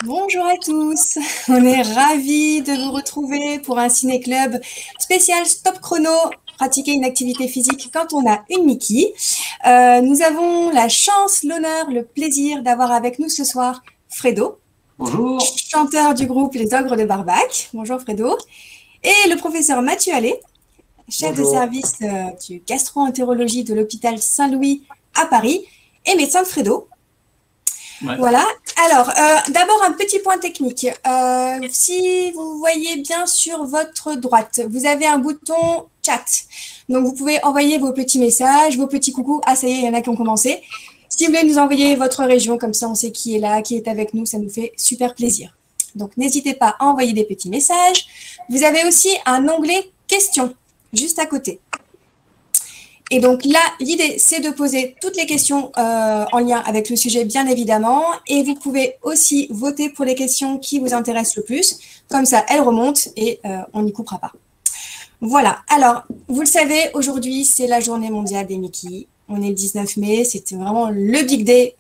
Bonjour à tous, on est ravis de vous retrouver pour un ciné-club spécial Stop Chrono, pratiquer une activité physique quand on a une Mickey. Nous avons la chance, l'honneur, le plaisir d'avoir avec nous ce soir Fredo. Bonjour. Chanteur du groupe Les Ogres de Barbac. Bonjour Fredo. Et le professeur Mathieu Allais, chef de service du gastro-entérologie de l'hôpital Saint-Louis à Paris et médecin de Fredo. Ouais. Voilà. Alors, d'abord, un petit point technique. Si vous voyez bien sur votre droite, vous avez un bouton chat. Donc, vous pouvez envoyer vos petits messages, vos petits coucous. Ah, ça y est, il y en a qui ont commencé. Si vous voulez nous envoyer votre région, comme ça, on sait qui est là, qui est avec nous. Ça nous fait super plaisir. Donc, n'hésitez pas à envoyer des petits messages. Vous avez aussi un onglet questions juste à côté. Et donc là, l'idée, c'est de poser toutes les questions en lien avec le sujet, bien évidemment. Et vous pouvez aussi voter pour les questions qui vous intéressent le plus. Comme ça, elles remontent et on n'y coupera pas. Voilà. Alors, vous le savez, aujourd'hui, c'est la journée mondiale des Mickey. On est le 19 mai. C'était vraiment le big day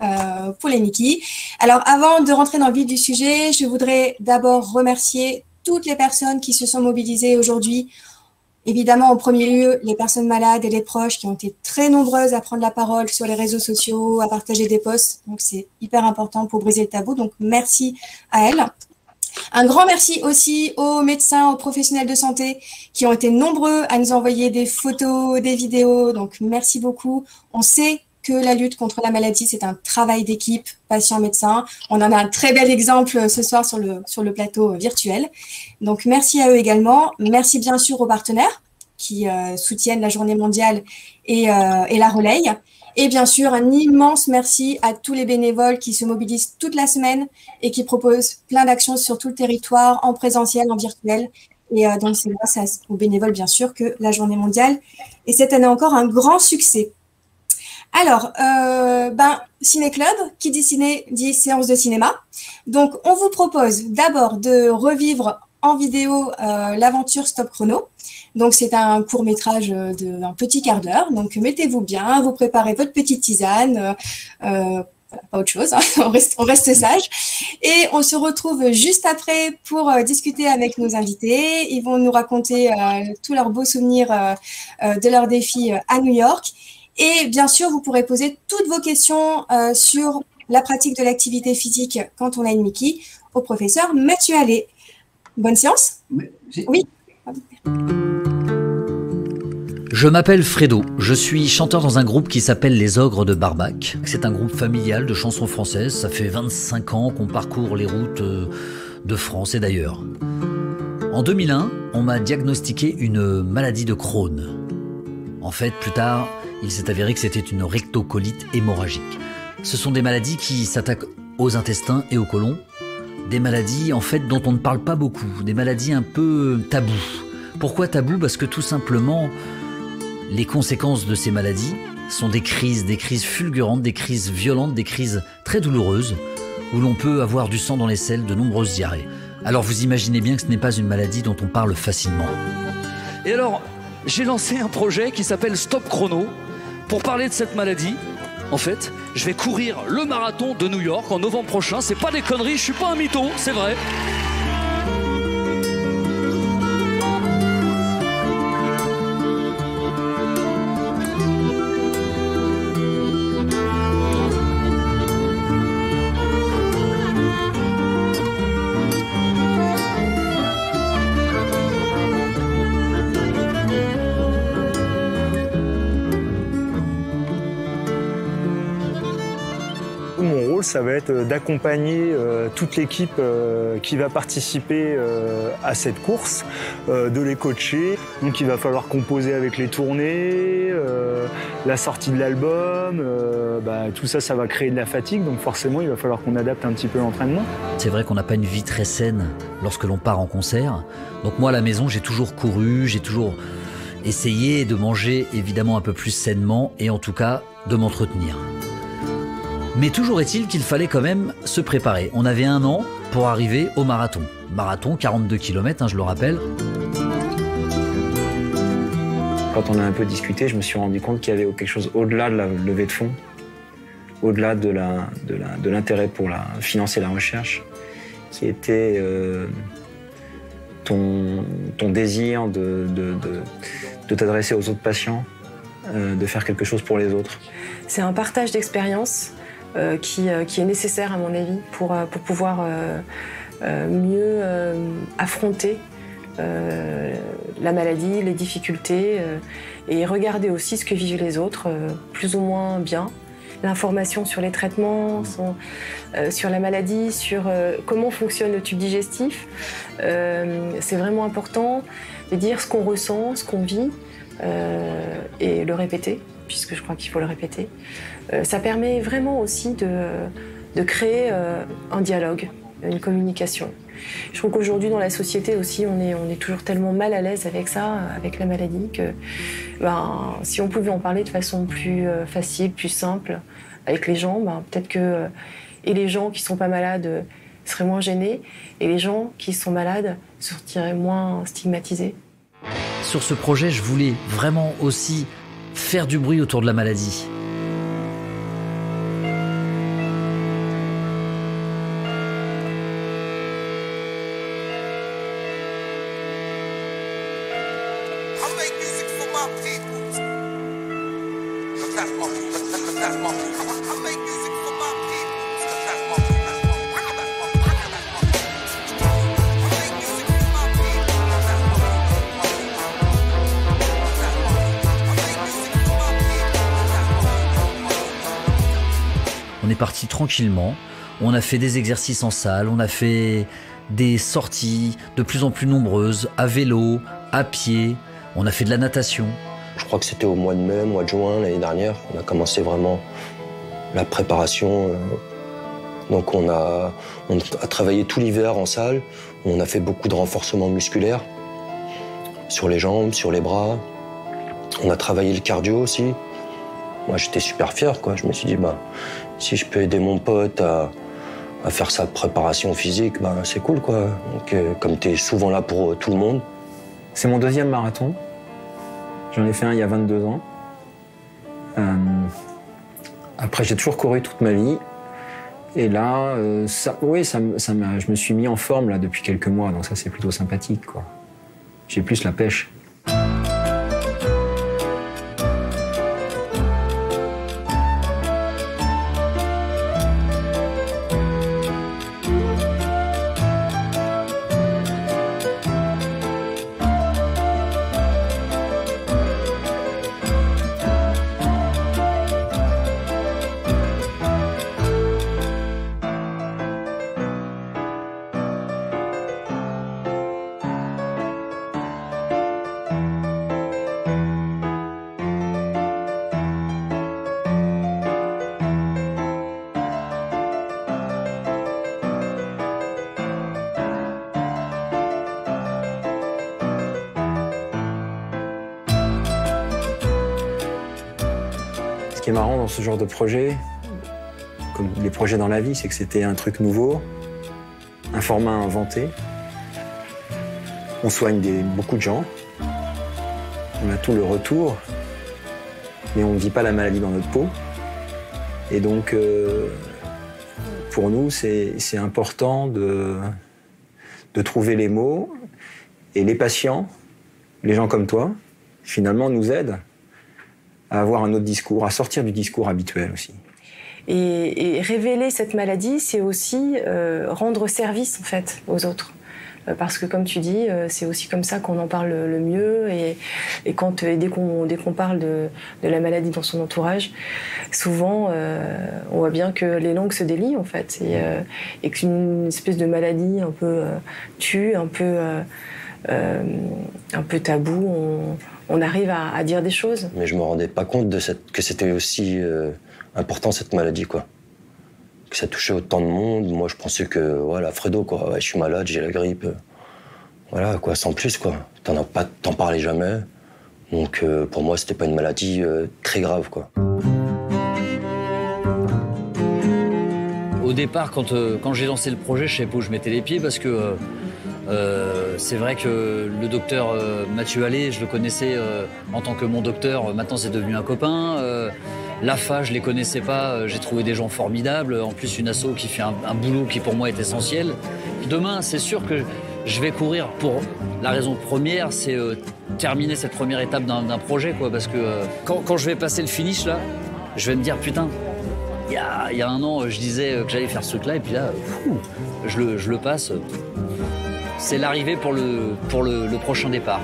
pour les Mickey. Alors, avant de rentrer dans le vif du sujet, je voudrais d'abord remercier toutes les personnes qui se sont mobilisées aujourd'hui. Évidemment, en premier lieu, les personnes malades et les proches qui ont été très nombreuses à prendre la parole sur les réseaux sociaux, à partager des posts. Donc, c'est hyper important pour briser le tabou. Donc, merci à elles. Un grand merci aussi aux médecins, aux professionnels de santé qui ont été nombreux à nous envoyer des photos, des vidéos. Donc, merci beaucoup. On sait que la lutte contre la maladie, c'est un travail d'équipe, patient-médecin. On en a un très bel exemple ce soir sur le plateau virtuel. Donc, merci à eux également. Merci bien sûr aux partenaires qui soutiennent la journée mondiale et la relayent. Et bien sûr, un immense merci à tous les bénévoles qui se mobilisent toute la semaine et qui proposent plein d'actions sur tout le territoire, en présentiel, en virtuel. Et donc, c'est grâce aux bénévoles, bien sûr, que la journée mondiale est cette année encore un grand succès. Alors, Ciné-Club, qui dit ciné, dit séance de cinéma. Donc, on vous propose d'abord de revivre en vidéo l'aventure Stop Chrono. Donc, c'est un court-métrage d'un petit quart d'heure. Donc, mettez-vous bien, vous préparez votre petite tisane, pas autre chose, hein, on reste sage. Et on se retrouve juste après pour discuter avec nos invités. Ils vont nous raconter tous leurs beaux souvenirs de leurs défis à New York. Et bien sûr, vous pourrez poser toutes vos questions sur la pratique de l'activité physique quand on a une Mickey au professeur Mathieu Allais. Bonne séance. Oui. Je m'appelle Fredo, je suis chanteur dans un groupe qui s'appelle Les Ogres de Barbac. C'est un groupe familial de chansons françaises, ça fait 25 ans qu'on parcourt les routes de France et d'ailleurs. En 2001, on m'a diagnostiqué une maladie de Crohn. En fait, plus tard, il s'est avéré que c'était une rectocolite hémorragique. Ce sont des maladies qui s'attaquent aux intestins et au côlon. Des maladies, en fait, dont on ne parle pas beaucoup. Des maladies un peu tabous. Pourquoi tabous? Parce que tout simplement, les conséquences de ces maladies sont des crises fulgurantes, des crises violentes, des crises très douloureuses, où l'on peut avoir du sang dans les selles, de nombreuses diarrhées. Alors vous imaginez bien que ce n'est pas une maladie dont on parle facilement. Et alors, j'ai lancé un projet qui s'appelle Stop Chrono pour parler de cette maladie. En fait, je vais courir le marathon de New York en novembre prochain. C'est pas des conneries, je suis pas un mytho, c'est vrai. Ça va être d'accompagner toute l'équipe qui va participer à cette course, de les coacher. Donc il va falloir composer avec les tournées, la sortie de l'album, tout ça, ça va créer de la fatigue. Donc forcément, il va falloir qu'on adapte un petit peu l'entraînement. C'est vrai qu'on n'a pas une vie très saine lorsque l'on part en concert. Donc moi, à la maison, j'ai toujours couru, j'ai toujours essayé de manger évidemment un peu plus sainement et en tout cas de m'entretenir. Mais toujours est-il qu'il fallait quand même se préparer. On avait 1 an pour arriver au marathon. Marathon, 42 km, je le rappelle. Quand on a un peu discuté, je me suis rendu compte qu'il y avait quelque chose au-delà de la levée de fonds, au-delà de l'intérêt pour financer la recherche. qui était ton désir de t'adresser aux autres patients, de faire quelque chose pour les autres. C'est un partage d'expérience qui est nécessaire à mon avis pour pouvoir mieux affronter la maladie, les difficultés et regarder aussi ce que vivent les autres plus ou moins bien. L'information sur les traitements, sur la maladie, sur comment fonctionne le tube digestif, c'est vraiment important de dire ce qu'on ressent, ce qu'on vit et le répéter, puisque je crois qu'il faut le répéter. Ça permet vraiment aussi de créer un dialogue, une communication. Je trouve qu'aujourd'hui, dans la société aussi, on est toujours tellement mal à l'aise avec ça, avec la maladie, que si on pouvait en parler de façon plus facile, plus simple, avec les gens, peut-être que et les gens qui ne sont pas malades seraient moins gênés, et les gens qui sont malades se sentiraient moins stigmatisés. Sur ce projet, je voulais vraiment aussi faire du bruit autour de la maladie. On est parti tranquillement, on a fait des exercices en salle, on a fait des sorties de plus en plus nombreuses, à vélo, à pied, on a fait de la natation. Je crois que c'était au mois de mai, mois de juin l'année dernière, on a commencé vraiment la préparation. Donc on a travaillé tout l'hiver en salle, on a fait beaucoup de renforcement musculaire sur les jambes, sur les bras. On a travaillé le cardio aussi. Moi j'étais super fier, quoi. Je me suis dit, si je peux aider mon pote à faire sa préparation physique, c'est cool, quoi. Donc, comme tu es souvent là pour tout le monde. C'est mon deuxième marathon. J'en ai fait un il y a 22 ans. Après, j'ai toujours couru toute ma vie. Et là, je me suis mis en forme là, depuis quelques mois, donc ça, c'est plutôt sympathique, quoi. J'ai plus la pêche. Ce qui est marrant dans ce genre de projet, comme les projets dans la vie, c'est que c'était un truc nouveau, un format inventé. On soigne beaucoup de gens, on a tout le retour, mais on ne vit pas la maladie dans notre peau. Et donc, pour nous, c'est important de trouver les mots. Et les patients, les gens comme toi, finalement, nous aident à avoir un autre discours, à sortir du discours habituel aussi. Et révéler cette maladie, c'est aussi rendre service, en fait, aux autres. Parce que, comme tu dis, c'est aussi comme ça qu'on en parle le mieux. Et dès qu'on parle de la maladie dans son entourage, souvent, on voit bien que les langues se délient, en fait. Et qu'une espèce de maladie un peu tue, un peu tabou, on arrive à dire des choses. Mais je me rendais pas compte que c'était aussi important, cette maladie, quoi. Que ça touchait autant de monde. Moi, je pensais que, voilà, Fredo, quoi, ouais, je suis malade, j'ai la grippe. Voilà, quoi, sans plus, quoi. T'en parlais jamais. Donc, pour moi, c'était pas une maladie très grave, quoi. Au départ, quand j'ai lancé le projet, je savais pas où je mettais les pieds parce que c'est vrai que le docteur Mathieu Allais, je le connaissais en tant que mon docteur. Maintenant, c'est devenu un copain. L'AFA, je les connaissais pas, j'ai trouvé des gens formidables. En plus, une asso qui fait un boulot qui pour moi est essentiel. Demain, c'est sûr que je vais courir pour la raison première, c'est terminer cette première étape d'un projet, quoi. Parce que quand je vais passer le finish, là, je vais me dire, putain, il y a un an, je disais que j'allais faire ce truc-là, et puis là, je le passe. C'est l'arrivée pour le prochain départ.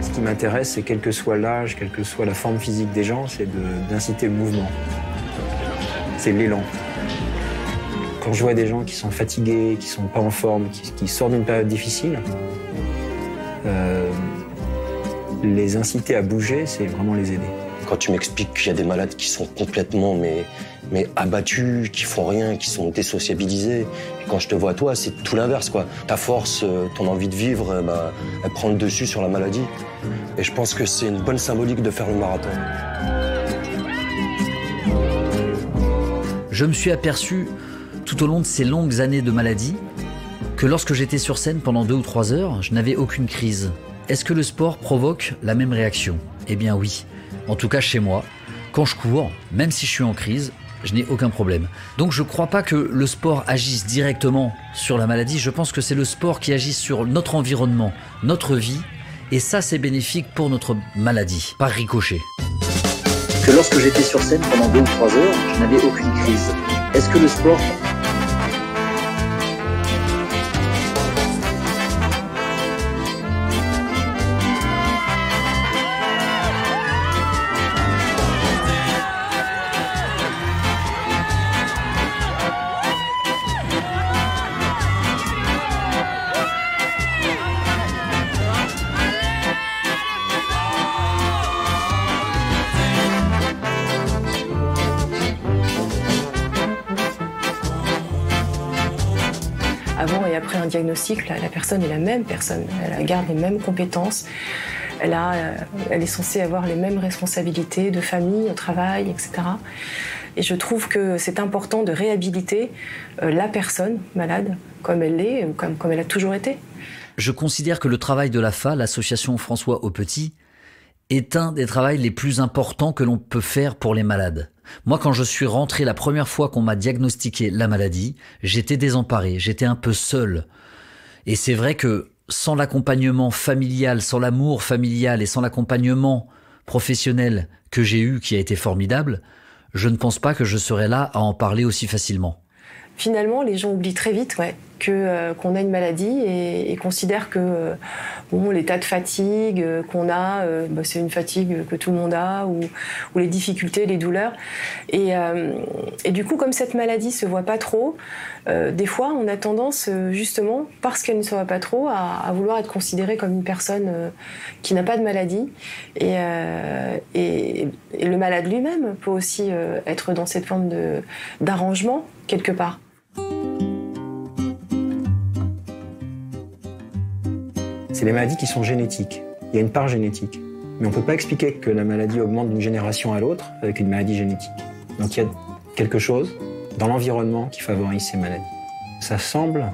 Ce qui m'intéresse, c'est quel que soit l'âge, quelle que soit la forme physique des gens, c'est d'inciter le mouvement. C'est l'élan. Quand je vois des gens qui sont fatigués, qui sont pas en forme, qui sortent d'une période difficile, les inciter à bouger, c'est vraiment les aider. Quand tu m'expliques qu'il y a des malades qui sont complètement mais abattus, qui font rien, qui sont désociabilisés, et quand je te vois toi, c'est tout l'inverse, quoi. Ta force, ton envie de vivre, elle prend le dessus sur la maladie. Et je pense que c'est une bonne symbolique de faire le marathon. Je me suis aperçu, tout au long de ces longues années de maladie, que lorsque j'étais sur scène pendant 2 ou 3 heures, je n'avais aucune crise. Est-ce que le sport provoque la même réaction? Eh bien oui. En tout cas chez moi, quand je cours, même si je suis en crise, je n'ai aucun problème. Donc je ne crois pas que le sport agisse directement sur la maladie, je pense que c'est le sport qui agit sur notre environnement, notre vie, et ça c'est bénéfique pour notre maladie, par ricochet. Que lorsque j'étais sur scène pendant 2 ou 3 heures, je n'avais aucune crise. Est-ce que le sport... Avant et après un diagnostic, la personne est la même personne. Elle garde les mêmes compétences. Elle est censée avoir les mêmes responsabilités de famille, au travail, etc. Et je trouve que c'est important de réhabiliter la personne malade comme elle l'est, ou comme elle a toujours été. Je considère que le travail de l'AFA, l'association François Aupetit, est un des travaux les plus importants que l'on peut faire pour les malades. Moi, quand je suis rentré la première fois qu'on m'a diagnostiqué la maladie, j'étais désemparé, j'étais un peu seul. Et c'est vrai que sans l'accompagnement familial, sans l'amour familial et sans l'accompagnement professionnel que j'ai eu, qui a été formidable, je ne pense pas que je serais là à en parler aussi facilement. Finalement, les gens oublient très vite qu'on a une maladie et considèrent que l'état de fatigue qu'on a, c'est une fatigue que tout le monde a, ou les difficultés, les douleurs. Et du coup, comme cette maladie ne se voit pas trop, des fois, on a tendance, justement, parce qu'elle ne se voit pas trop, à vouloir être considéré comme une personne qui n'a pas de maladie. Et le malade lui-même peut aussi être dans cette forme d'arrangement, quelque part. C'est les maladies qui sont génétiques. Il y a une part génétique. Mais on ne peut pas expliquer que la maladie augmente d'une génération à l'autre avec une maladie génétique. Donc il y a quelque chose dans l'environnement qui favorise ces maladies. Ça semble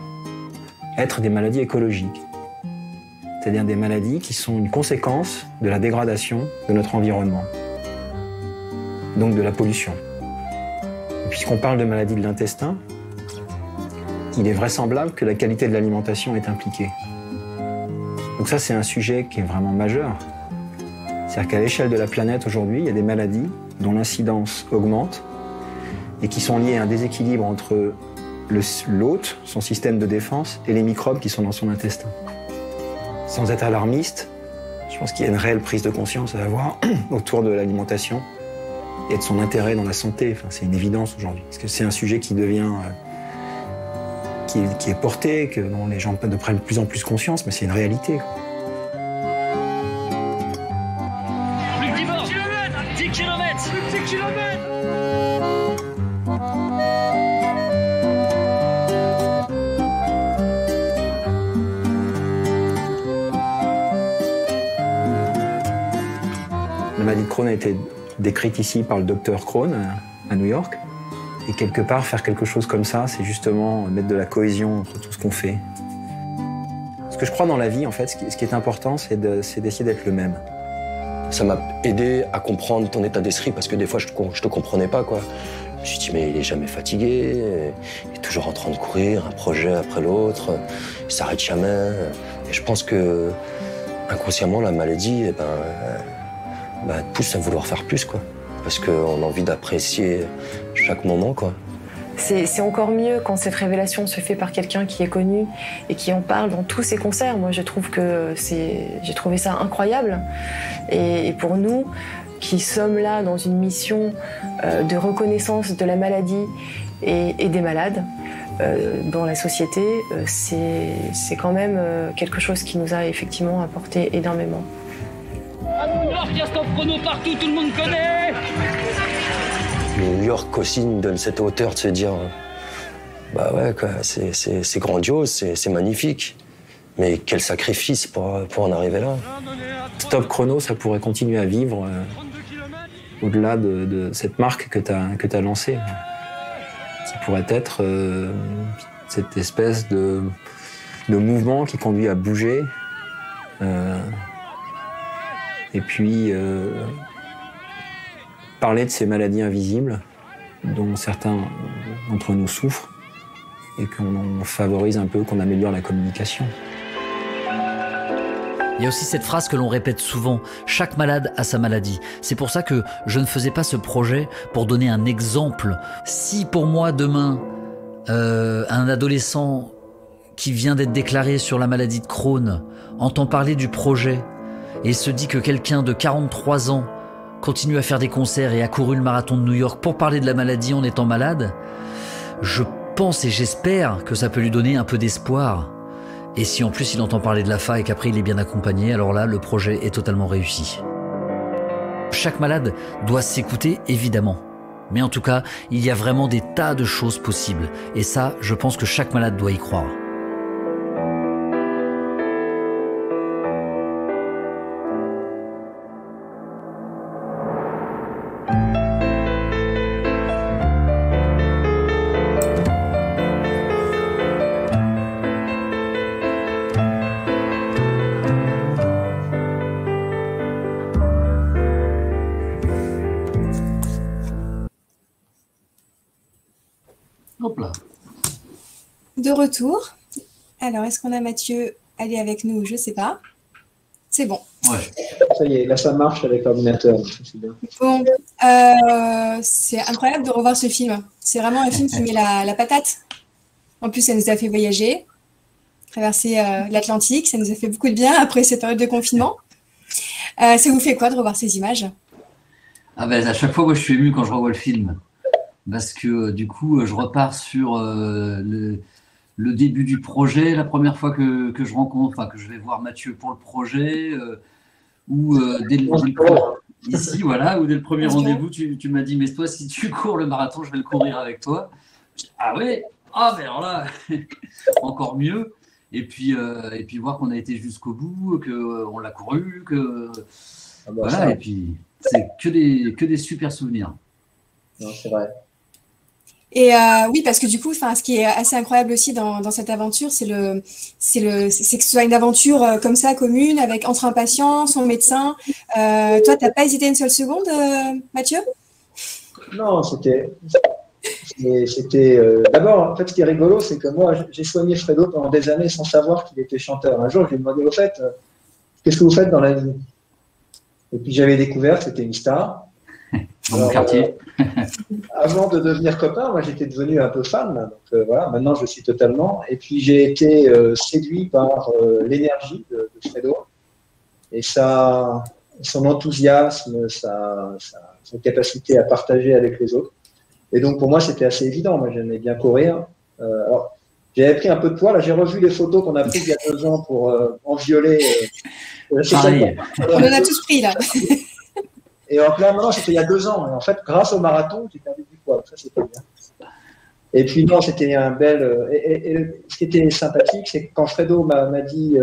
être des maladies écologiques. C'est-à-dire des maladies qui sont une conséquence de la dégradation de notre environnement. Donc de la pollution. Et puisqu'on parle de maladies de l'intestin, il est vraisemblable que la qualité de l'alimentation est impliquée. Donc ça, c'est un sujet qui est vraiment majeur. C'est-à-dire qu'à l'échelle de la planète aujourd'hui, il y a des maladies dont l'incidence augmente et qui sont liées à un déséquilibre entre l'hôte, son système de défense, et les microbes qui sont dans son intestin. Sans être alarmiste, je pense qu'il y a une réelle prise de conscience à avoir autour de l'alimentation et de son intérêt dans la santé. Enfin, c'est une évidence aujourd'hui, parce que c'est un sujet qui devient... qui est porté, dont les gens prennent de plus en plus conscience, mais c'est une réalité. Plus 10 morts, 10 maladie de Crohn a été décrite ici par le docteur Crohn à New York. Et quelque part, faire quelque chose comme ça, c'est justement mettre de la cohésion entre tout ce qu'on fait. Ce que je crois dans la vie, en fait, ce qui est important, c'est d'essayer d'être le même. Ça m'a aidé à comprendre ton état d'esprit parce que des fois, je te comprenais pas, quoi. Je me suis dit, mais il est jamais fatigué, il est toujours en train de courir, un projet après l'autre, il s'arrête jamais. Et je pense que, inconsciemment, la maladie, te pousse à vouloir faire plus, quoi. Parce qu'on a envie d'apprécier chaque moment, quoi. C'est encore mieux quand cette révélation se fait par quelqu'un qui est connu et qui en parle dans tous ses concerts. Moi, je trouve que j'ai trouvé ça incroyable. Et pour nous, qui sommes là dans une mission de reconnaissance de la maladie et des malades dans la société, c'est quand même quelque chose qui nous a effectivement apporté énormément. À New York, il y a Stop Chrono partout, tout le monde connaît. New York aussi nous donne cette hauteur de se dire, bah ouais, quoi, c'est grandiose, c'est magnifique. Mais quel sacrifice pour en arriver là. Stop Chrono, ça pourrait continuer à vivre au-delà de cette marque que tu as lancée. Ça pourrait être cette espèce de mouvement qui conduit à bouger. Et puis, parler de ces maladies invisibles dont certains d'entre nous souffrent et qu'on favorise un peu, qu'on améliore la communication. Il y a aussi cette phrase que l'on répète souvent, chaque malade a sa maladie. C'est pour ça que je ne faisais pas ce projet pour donner un exemple. Si pour moi demain, un adolescent qui vient d'être déclaré sur la maladie de Crohn entend parler du projet et se dit que quelqu'un de 43 ans continue à faire des concerts et a couru le marathon de New York pour parler de la maladie en étant malade, je pense et j'espère que ça peut lui donner un peu d'espoir. Et si en plus il entend parler de l'AFA et qu'après il est bien accompagné, alors là, le projet est totalement réussi. Chaque malade doit s'écouter, évidemment. Mais en tout cas, il y a vraiment des tas de choses possibles. Et ça, je pense que chaque malade doit y croire. Hop là. De retour. Alors, est-ce qu'on a Mathieu allé avec nous? Je ne sais pas. C'est bon. Ouais. Ça y est, là ça marche avec l'ordinateur. Bon, c'est incroyable de revoir ce film. C'est vraiment un film qui met la patate. En plus, ça nous a fait voyager, traverser l'Atlantique. Ça nous a fait beaucoup de bien après cette période de confinement. Ça vous fait quoi de revoir ces images? Ah ben, à chaque fois, moi, je suis ému quand je revois le film. Parce que du coup, je repars sur le début du projet, la première fois que je rencontre, enfin que je vais voir Mathieu pour le projet, ou dès le ici, voilà, ou dès le premier rendez-vous, tu m'as dit, mais toi, si tu cours le marathon, je vais le courir avec toi. Ah ouais, ah ben alors là, encore mieux. Et puis voir qu'on a été jusqu'au bout, qu'on l'a couru, que voilà, et puis c'est que des super souvenirs. Non, c'est vrai. Et oui, parce que du coup, ce qui est assez incroyable aussi dans cette aventure, c'est que ce soit une aventure comme ça, commune, avec entre un patient, son médecin. Toi, tu n'as pas hésité une seule seconde, Mathieu? Non, c'était d'abord, en fait, ce qui est rigolo, c'est que moi, j'ai soigné Fredo pendant des années sans savoir qu'il était chanteur. Un jour, je lui ai demandé, au fait, qu'est-ce que vous faites dans la vie? Et puis, j'avais découvert que c'était une star. Dans mon quartier. Avant de devenir copain, moi j'étais devenu un peu fan, donc voilà, maintenant je suis totalement. Et puis j'ai été séduit par l'énergie de Fredo et son enthousiasme, sa capacité à partager avec les autres. Et donc pour moi c'était assez évident, moi j'aimais bien courir. Alors j'avais pris un peu de poids, là j'ai revu les photos qu'on a prises il y a 2 ans pour en violer. On en a tous pris là. Et donc là, maintenant, c'était il y a 2 ans. Et en fait, grâce au marathon, j'ai perdu du poids. Ça, c'était bien. Et puis, non, c'était un bel... Et ce qui était sympathique, c'est que quand Fredo m'a dit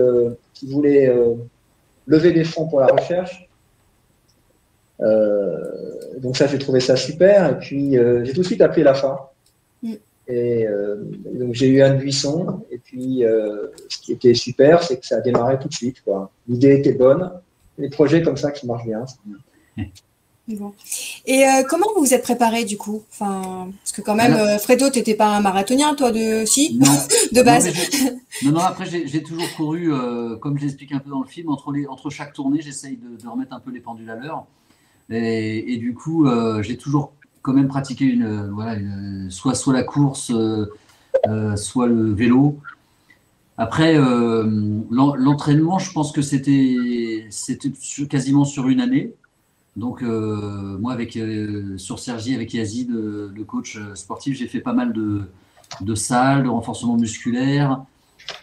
qu'il voulait lever des fonds pour la recherche, Donc ça, j'ai trouvé ça super. Et puis, j'ai tout de suite appelé l'AFA. Et donc, j'ai eu Anne Buisson. Et puis, ce qui était super, c'est que ça a démarré tout de suite, quoi. L'idée était bonne. Les projets comme ça qui marchent bien, c'est bien. Bon. Et comment vous vous êtes préparé du coup? Enfin, parce que quand même, Fredo, tu n'étais pas un marathonien, toi, si Non. De base. Non, après, j'ai toujours couru, comme je l'explique un peu dans le film, entre chaque tournée, j'essaye de remettre un peu les pendules à l'heure. Et du coup, j'ai toujours quand même pratiqué soit la course, soit le vélo. Après, l'entraînement, je pense que c'était quasiment sur une année. Donc, moi, sur Cergy, avec Yazid, le coach sportif, j'ai fait pas mal de salles, de renforcement musculaire.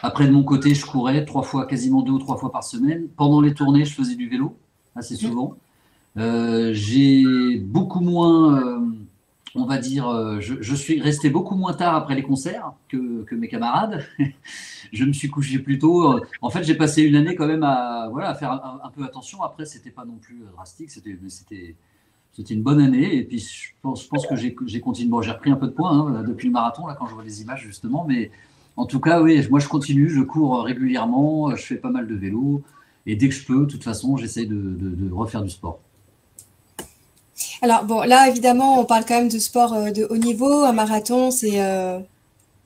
Après, de mon côté, je courais quasiment 2 ou 3 fois par semaine. Pendant les tournées, je faisais du vélo, assez souvent. J'ai beaucoup moins, on va dire, je suis resté beaucoup moins tard après les concerts que mes camarades. Je me suis couché plus tôt. En fait, j'ai passé une année quand même à faire un peu attention. Après, c'était pas non plus drastique, c'était une bonne année. Et puis, je pense que j'ai continué. Bon, j'ai repris un peu de poids depuis le marathon, là, quand je vois les images, justement. Mais en tout cas, oui, moi, je continue, je cours régulièrement, je fais pas mal de vélo. Et dès que je peux, de toute façon, j'essaye de refaire du sport. Alors, bon, là, évidemment, on parle quand même de sport de haut niveau. Un marathon, a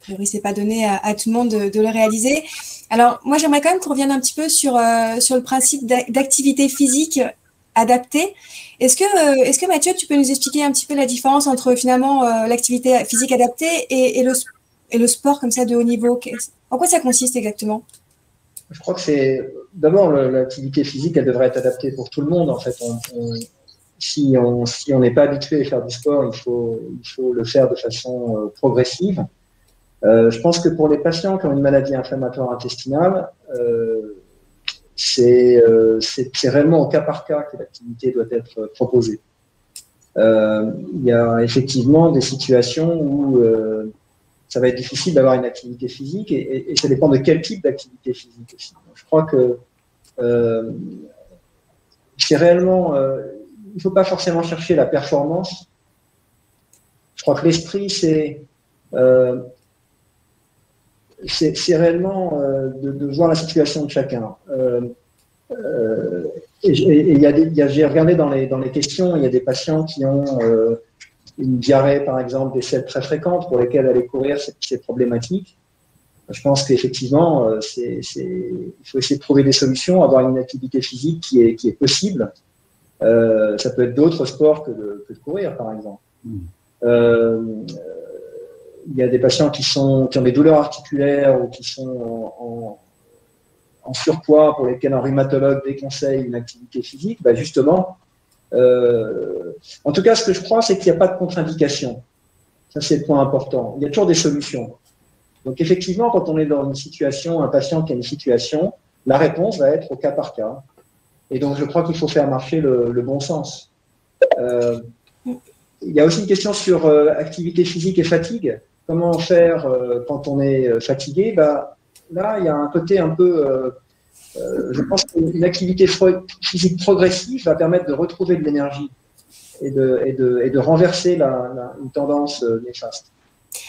priori, c'est pas donné à tout le monde de le réaliser. Alors, moi, j'aimerais quand même qu'on revienne un petit peu sur le principe d'activité physique adaptée. Est-ce que Mathieu, tu peux nous expliquer un petit peu la différence entre finalement l'activité physique adaptée et le sport comme ça de haut niveau? En quoi ça consiste exactement? Je crois que c'est d'abord l'activité physique, elle devrait être adaptée pour tout le monde. En fait, si on n'est pas habitué à faire du sport, il faut le faire de façon progressive. Je pense que pour les patients qui ont une maladie inflammatoire intestinale, c'est réellement au cas par cas que l'activité doit être proposée. Il y a effectivement des situations où ça va être difficile d'avoir une activité physique et ça dépend de quel type d'activité physique aussi. Donc, je crois que c'est réellement... il ne faut pas forcément chercher la performance. Je crois que l'esprit, c'est réellement de voir la situation de chacun. J'ai regardé dans les questions, il y a des patients qui ont une diarrhée, par exemple, des selles très fréquentes pour lesquelles aller courir, c'est problématique. Je pense qu'effectivement, il faut essayer de trouver des solutions, avoir une activité physique qui est possible. Ça peut être d'autres sports que de courir, par exemple. Il y a des patients qui ont des douleurs articulaires ou qui sont en surpoids pour lesquels un rhumatologue déconseille une activité physique. Ben justement, en tout cas, ce que je crois, c'est qu'il n'y a pas de contre-indication. Ça, c'est le point important. Il y a toujours des solutions. Donc, effectivement, quand on est dans une situation, un patient qui a une situation, la réponse va être au cas par cas. Et donc, je crois qu'il faut faire marcher le bon sens. Il y a aussi une question sur activité physique et fatigue. Comment faire quand on est fatigué? Bah, là, il y a un côté un peu... je pense qu'une activité physique progressive va permettre de retrouver de l'énergie et de renverser une tendance néfaste.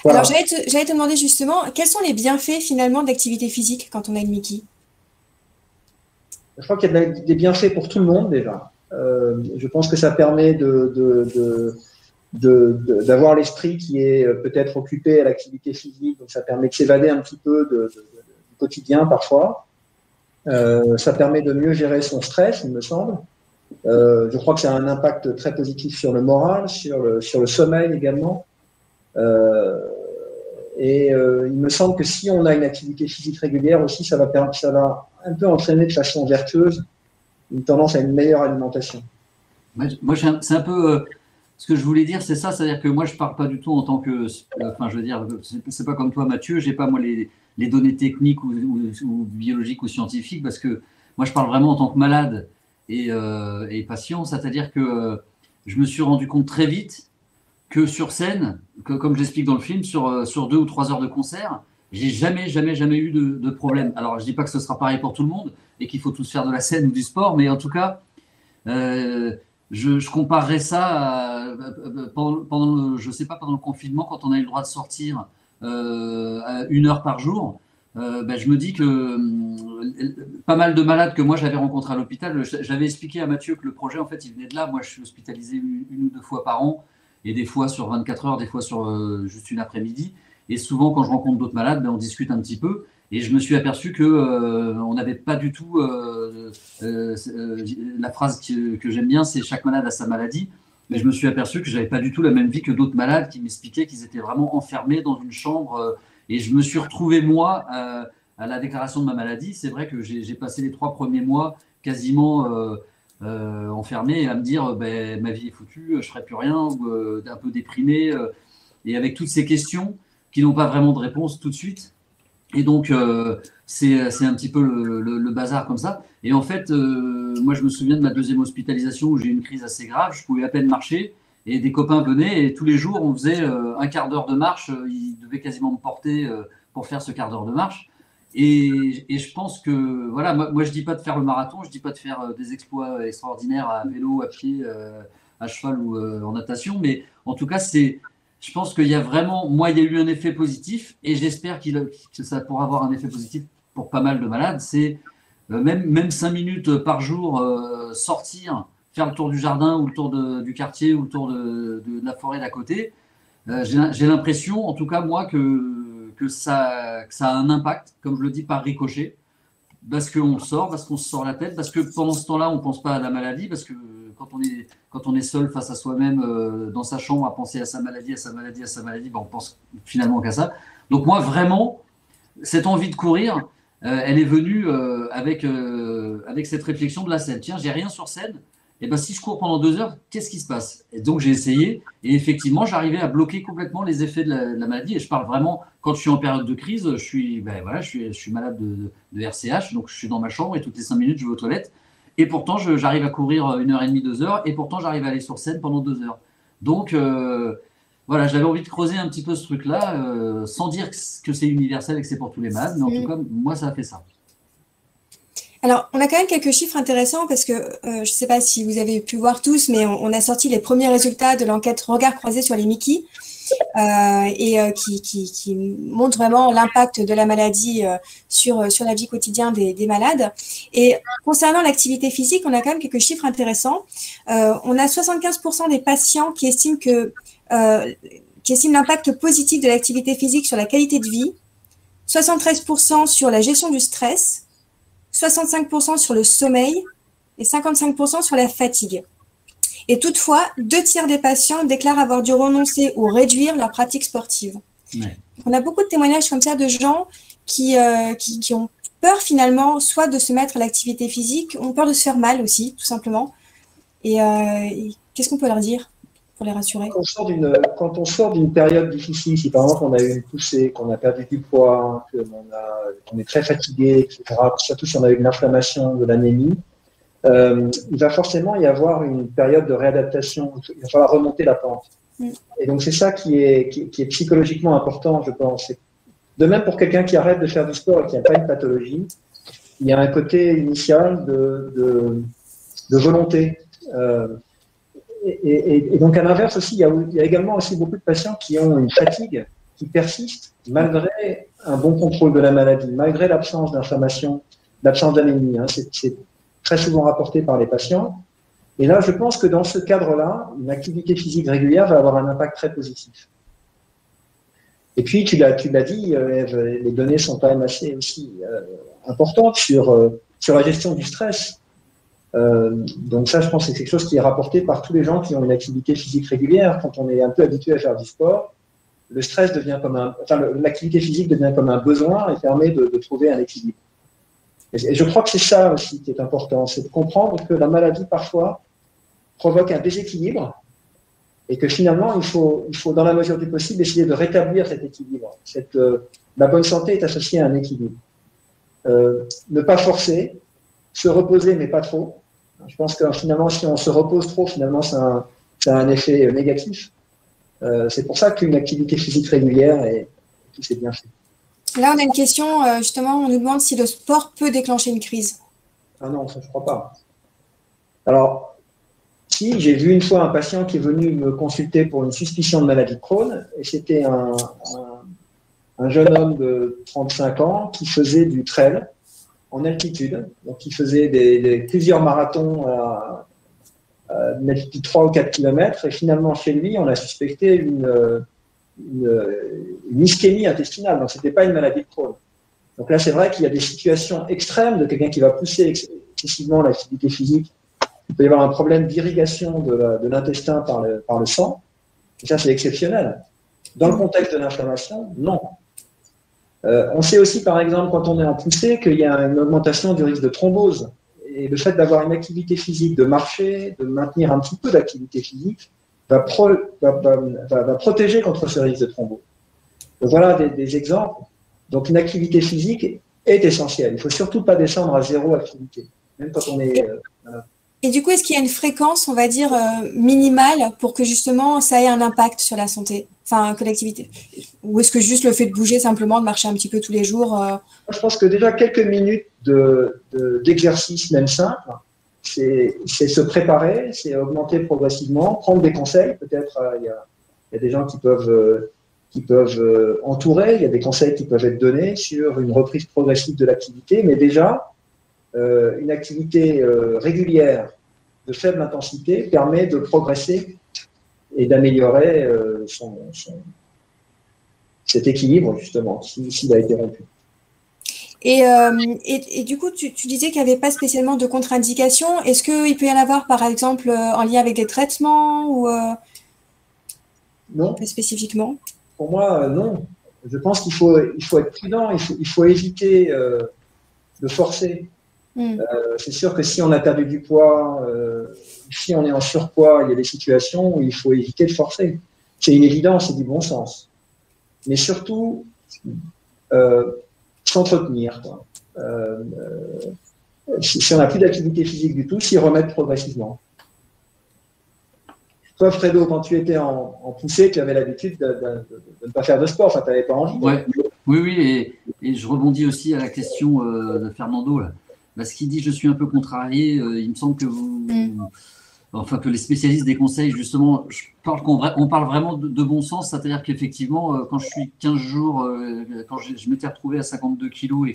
Voilà. Alors, j'allais te demander justement, quels sont les bienfaits finalement d'activité physique quand on a une Mickey? Je crois qu'il y a des bienfaits pour tout le monde déjà. Je pense que ça permet d'avoir l'esprit qui est peut-être occupé à l'activité physique, donc ça permet de s'évader un petit peu du quotidien parfois. Ça permet de mieux gérer son stress, il me semble. Je crois que ça a un impact très positif sur le moral, sur le sommeil également. Il me semble que si on a une activité physique régulière aussi, ça va un peu entraîner de façon vertueuse une tendance à une meilleure alimentation. Moi, c'est un peu ce que je voulais dire, c'est ça, c'est-à-dire que moi, je ne parle pas du tout en tant que, enfin, je veux dire, c'est pas comme toi, Mathieu, j'ai pas moi les données techniques ou biologiques ou scientifiques, parce que moi, je parle vraiment en tant que malade et patient, c'est-à-dire que je me suis rendu compte très vite que sur scène, comme j'explique dans le film, sur 2 ou 3 heures de concert, j'ai jamais eu de problème. Alors, je dis pas que ce sera pareil pour tout le monde et qu'il faut tous faire de la scène ou du sport, mais en tout cas, je comparerais ça pendant je sais pas, pendant le confinement, quand on a eu le droit de sortir à 1 heure par jour. Je me dis que pas mal de malades que moi j'avais rencontrés à l'hôpital, j'avais expliqué à Mathieu que le projet, en fait, il venait de là. Moi, je suis hospitalisé 1 ou 2 fois par an, et des fois sur 24 heures, des fois sur juste une après-midi. Et souvent, quand je rencontre d'autres malades, on discute un petit peu. Et je me suis aperçu que on n'avait pas du tout la phrase que j'aime bien, c'est chaque malade a sa maladie. Mais je me suis aperçu que j'avais pas du tout la même vie que d'autres malades qui m'expliquaient qu'ils étaient vraiment enfermés dans une chambre. Et je me suis retrouvé, moi, à la déclaration de ma maladie. C'est vrai que j'ai passé les 3 premiers mois quasiment enfermé, à me dire ma vie est foutue, je ne ferai plus rien, ou un peu déprimé, et avec toutes ces questions qui n'ont pas vraiment de réponse tout de suite. Et donc, c'est un petit peu le bazar comme ça. Et en fait, moi, je me souviens de ma 2e hospitalisation où j'ai eu une crise assez grave. Je pouvais à peine marcher. Et des copains venaient et tous les jours, on faisait un quart d'heure de marche. Ils devaient quasiment me porter pour faire ce quart d'heure de marche. Et je pense que, voilà, moi je ne dis pas de faire le marathon, je ne dis pas de faire des exploits extraordinaires à vélo, à pied, à cheval ou en natation. Mais en tout cas, je pense qu'il y a vraiment, moi, il y a eu un effet positif et j'espère que ça pourra avoir un effet positif pour pas mal de malades. C'est même 5 minutes par jour, sortir, faire le tour du jardin ou le tour du quartier ou le tour de la forêt d'à côté. J'ai l'impression, en tout cas moi, que ça a un impact, comme je le dis, par ricochet, parce qu'on sort, parce qu'on se sort la tête, parce que pendant ce temps-là, on ne pense pas à la maladie, parce que quand on est seul face à soi-même dans sa chambre à penser à sa maladie, on pense finalement qu'à ça. Donc moi, vraiment, cette envie de courir, elle est venue avec cette réflexion de la scène. Tiens, j'ai rien sur scène. Et ben, si je cours pendant 2 heures, qu'est-ce qui se passe? Et donc, j'ai essayé. Et effectivement, j'arrivais à bloquer complètement les effets de la maladie. Et je parle vraiment, quand je suis en période de crise, je suis malade de RCH. Donc, je suis dans ma chambre et toutes les 5 minutes, je vais aux toilettes. Et pourtant, j'arrive à courir 1 heure et demie, 2 heures. Et pourtant, j'arrive à aller sur scène pendant 2 heures. Donc, voilà, j'avais envie de creuser un petit peu ce truc-là, sans dire que c'est universel et que c'est pour tous les malades. Mais en tout cas, moi, ça a fait ça. Alors, on a quand même quelques chiffres intéressants parce que je ne sais pas si vous avez pu voir tous, mais on a sorti les premiers résultats de l'enquête Regard croisé sur les Mickey qui montrent vraiment l'impact de la maladie sur la vie quotidienne des malades. Et concernant l'activité physique, on a quand même quelques chiffres intéressants. On a 75% des patients qui estiment l'impact positif de l'activité physique sur la qualité de vie, 73% sur la gestion du stress, 65% sur le sommeil et 55% sur la fatigue. Et toutefois, 2/3 des patients déclarent avoir dû renoncer ou réduire leur pratique sportive. Ouais. On a beaucoup de témoignages comme ça de gens qui ont peur finalement, soit de se mettre à l'activité physique, ont peur de se faire mal aussi, tout simplement. Et qu'est-ce qu'on peut leur dire pour les rassurer? Quand on sort d'une période difficile, si par exemple on a eu une poussée, qu'on a perdu du poids, qu'on est très fatigué, etc., surtout si on a eu de l'inflammation, de l'anémie, il va forcément y avoir une période de réadaptation. Il va falloir remonter la pente. Et donc c'est ça qui est psychologiquement important, je pense. De même pour quelqu'un qui arrête de faire du sport et qui n'a pas une pathologie, il y a un côté initial de volonté. Et donc, à l'inverse aussi, il y a également aussi beaucoup de patients qui ont une fatigue qui persiste malgré un bon contrôle de la maladie, malgré l'absence d'inflammation, l'absence d'anémie. Hein. C'est très souvent rapporté par les patients. Et là, je pense que dans ce cadre-là, une activité physique régulière va avoir un impact très positif. Et puis, tu l'as dit, Ève, les données sont quand même assez aussi importantes sur la gestion du stress. Donc ça, je pense que c'est quelque chose qui est rapporté par tous les gens qui ont une activité physique régulière. Quand on est un peu habitué à faire du sport, le stress devient l'activité physique devient comme un besoin et permet de trouver un équilibre. Et je crois que c'est ça aussi qui est important, c'est de comprendre que la maladie parfois provoque un déséquilibre et que finalement il faut dans la mesure du possible essayer de rétablir cet équilibre. La bonne santé est associée à un équilibre. Ne pas forcer, se reposer mais pas trop. Je pense que finalement, si on se repose trop, finalement, ça a un effet négatif. C'est pour ça qu'une activité physique régulière, c'est bien fait. Là, on a une question, justement, on nous demande si le sport peut déclencher une crise. Ah non, ça je ne crois pas. Alors, Si, j'ai vu une fois un patient qui est venu me consulter pour une suspicion de maladie de Crohn, et c'était un jeune homme de 35 ans qui faisait du trail en altitude. Donc, il faisait plusieurs marathons à une altitude 3 ou 4 km. Et finalement, chez lui, on a suspecté une ischémie intestinale. Donc, ce n'était pas une maladie de Crohn. Donc là, c'est vrai qu'il y a des situations extrêmes de quelqu'un qui va pousser excessivement l'activité physique. Il peut y avoir un problème d'irrigation de l'intestin par le sang. Et ça, c'est exceptionnel. Dans le contexte de l'inflammation, non. On sait aussi, par exemple, quand on est en poussée, qu'il y a une augmentation du risque de thrombose. Et le fait d'avoir une activité physique, de marcher, de maintenir un petit peu d'activité physique, va protéger contre ce risque de thrombose. Donc voilà des exemples. Donc une activité physique est essentielle. Il ne faut surtout pas descendre à 0 activité, même quand on est… Et du coup, est-ce qu'il y a une fréquence, on va dire, minimale pour que justement ça ait un impact sur la santé, enfin, que l'activité? Ou est-ce que juste le fait de bouger simplement, de marcher un petit peu tous les jours Je pense que déjà quelques minutes d'exercice, même simple, c'est se préparer, c'est augmenter progressivement, prendre des conseils. Peut-être il y a des gens qui peuvent entourer, il y a des conseils qui peuvent être donnés sur une reprise progressive de l'activité, mais déjà, une activité régulière de faible intensité permet de progresser et d'améliorer cet équilibre, justement, s'il a été rompu. Et du coup, tu disais qu'il n'y avait pas spécialement de contre-indication. Est-ce qu'il peut y en avoir, par exemple, en lien avec des traitements ou non. Pas spécifiquement? Pour moi, non. Je pense qu'il faut être prudent, il faut éviter de forcer. C'est sûr que si on a perdu du poids, si on est en surpoids, il y a des situations où il faut éviter de forcer. C'est une évidence, c'est du bon sens. Mais surtout, s'entretenir. Si on n'a plus d'activité physique du tout, s'y remettre progressivement. Toi, Fredo, quand tu étais en poussée, tu avais l'habitude de ne pas faire de sport, enfin, tu n'avais pas envie. Ouais. Oui, et je rebondis aussi à la question de Fernando, là. Parce qu'il dit, je suis un peu contrarié, il me semble que que les spécialistes des conseils, justement, on parle vraiment de bon sens, c'est-à-dire qu'effectivement, quand je suis 15 jours, quand je m'étais retrouvé à 52 kilos